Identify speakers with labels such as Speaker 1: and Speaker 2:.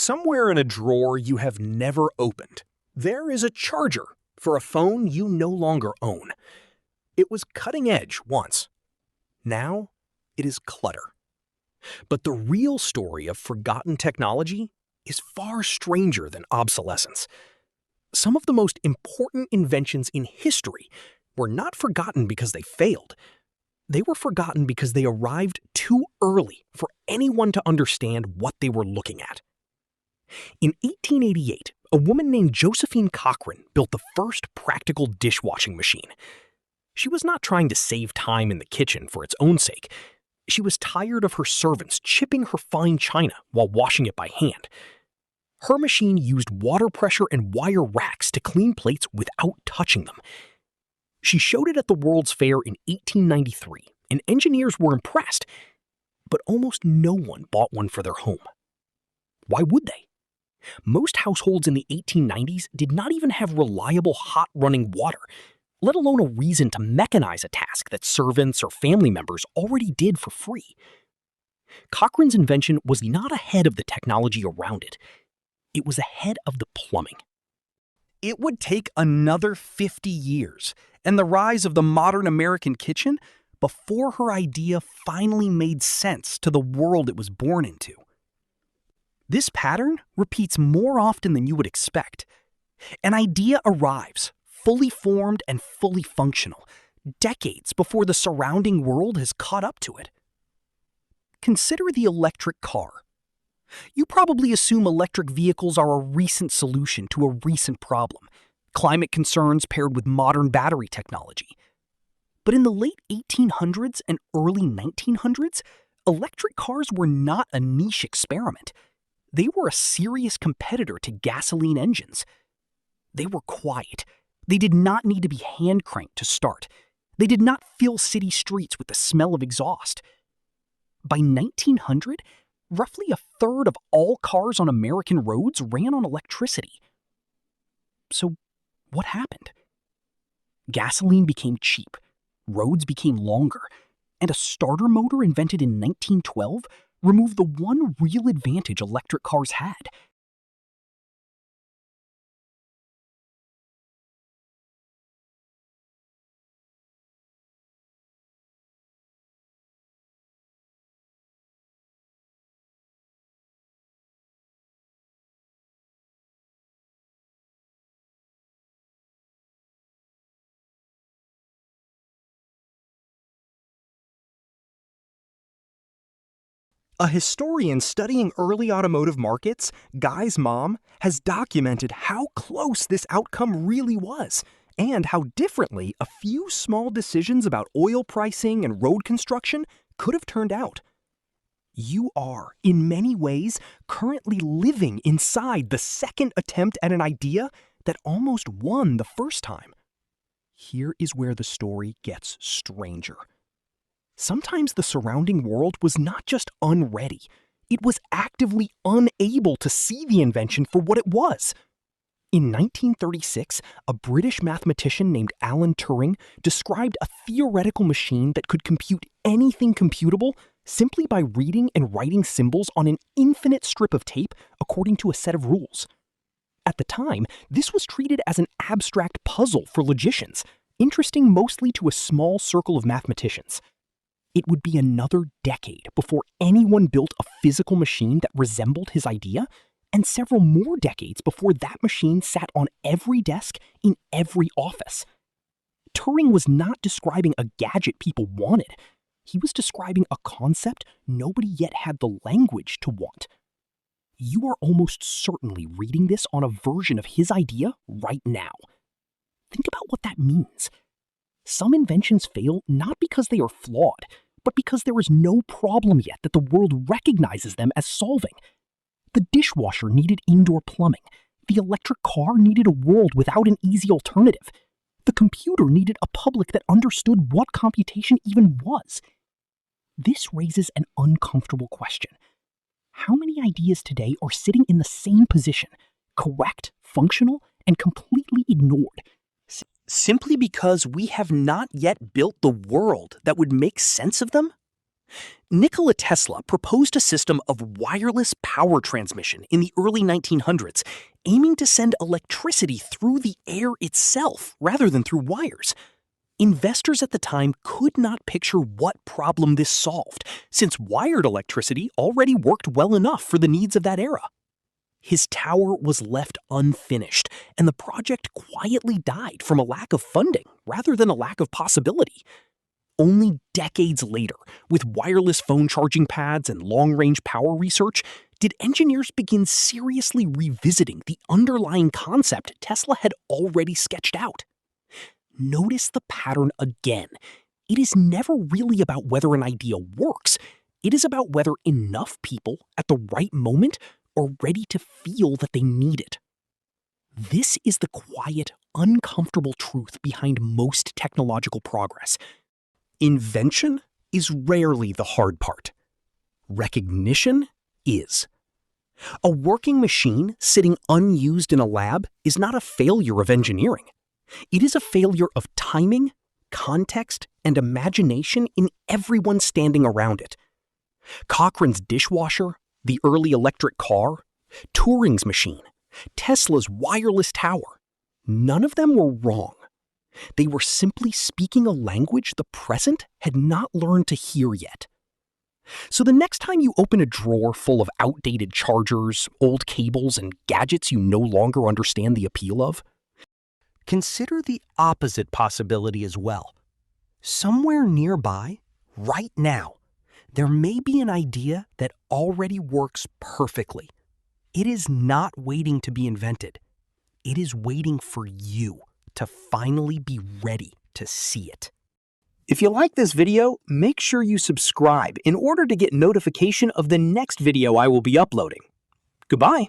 Speaker 1: Somewhere in a drawer you have never opened, there is a charger for a phone you no longer own. It was cutting edge once. Now, it is clutter. But the real story of forgotten technology is far stranger than obsolescence. Some of the most important inventions in history were not forgotten because they failed. They were forgotten because they arrived too early for anyone to understand what they were looking at. In 1888, a woman named Josephine Cochrane built the first practical dishwashing machine. She was not trying to save time in the kitchen for its own sake. She was tired of her servants chipping her fine china while washing it by hand. Her machine used water pressure and wire racks to clean plates without touching them. She showed it at the World's Fair in 1893, and engineers were impressed, but almost no one bought one for their home. Why would they? Most households in the 1890s did not even have reliable hot-running water, let alone a reason to mechanize a task that servants or family members already did for free. Cochrane's invention was not ahead of the technology around it. It was ahead of the plumbing.
Speaker 2: It would take another 50 years and the rise of the modern American kitchen before her idea finally made sense to the world it was born into. This pattern repeats more often than you would expect. An idea arrives, fully formed and fully functional, decades before the surrounding world has caught up to it. Consider the electric car. You probably assume electric vehicles are a recent solution to a recent problem, climate concerns paired with modern battery technology. But in the late 1800s and early 1900s, electric cars were not a niche experiment. They were a serious competitor to gasoline engines. They were quiet. They did not need to be hand-cranked to start. They did not fill city streets with the smell of exhaust. By 1900, roughly a third of all cars on American roads ran on electricity. So, what happened? Gasoline became cheap, roads became longer, and a starter motor invented in 1912 removed the one real advantage electric cars had.
Speaker 1: A historian studying early automotive markets, Guy's mom, has documented how close this outcome really was, and how differently a few small decisions about oil pricing and road construction could have turned out. You are, in many ways, currently living inside the second attempt at an idea that almost won the first time. Here is where the story gets stranger. Sometimes the surrounding world was not just unready, it was actively unable to see the invention for what it was. In 1936, a British mathematician named Alan Turing described a theoretical machine that could compute anything computable simply by reading and writing symbols on an infinite strip of tape according to a set of rules. At the time, this was treated as an abstract puzzle for logicians, interesting mostly to a small circle of mathematicians. It would be another decade before anyone built a physical machine that resembled his idea, and several more decades before that machine sat on every desk in every office. Turing was not describing a gadget people wanted. He was describing a concept nobody yet had the language to want. You are almost certainly reading this on a version of his idea right now. Think about what that means. Some inventions fail not because they are flawed, but because there is no problem yet that the world recognizes them as solving. The dishwasher needed indoor plumbing. The electric car needed a world without an easy alternative. The computer needed a public that understood what computation even was. This raises an uncomfortable question. How many ideas today are sitting in the same position, correct, functional, and completely ignored? Simply because we have not yet built the world that would make sense of them?
Speaker 2: Nikola Tesla proposed a system of wireless power transmission in the early 1900s, aiming to send electricity through the air itself rather than through wires. Investors at the time could not picture what problem this solved, since wired electricity already worked well enough for the needs of that era. His tower was left unfinished, and the project quietly died from a lack of funding rather than a lack of possibility. Only decades later, with wireless phone charging pads and long-range power research, did engineers begin seriously revisiting the underlying concept Tesla had already sketched out. Notice the pattern again. It is never really about whether an idea works. It is about whether enough people at the right moment are ready to feel that they need it. This is the quiet, uncomfortable truth behind most technological progress. Invention is rarely the hard part. Recognition is. A working machine sitting unused in a lab is not a failure of engineering. It is a failure of timing, context, and imagination in everyone standing around it. Cochrane's dishwasher, the early electric car, Turing's machine, Tesla's wireless tower, none of them were wrong. They were simply speaking a language the present had not learned to hear yet. So the next time you open a drawer full of outdated chargers, old cables, and gadgets you no longer understand the appeal of, consider the opposite possibility as well. Somewhere nearby, right now, there may be an idea that already works perfectly. It is not waiting to be invented. It is waiting for you to finally be ready to see it. If you like this video, make sure you subscribe in order to get notification of the next video I will be uploading. Goodbye.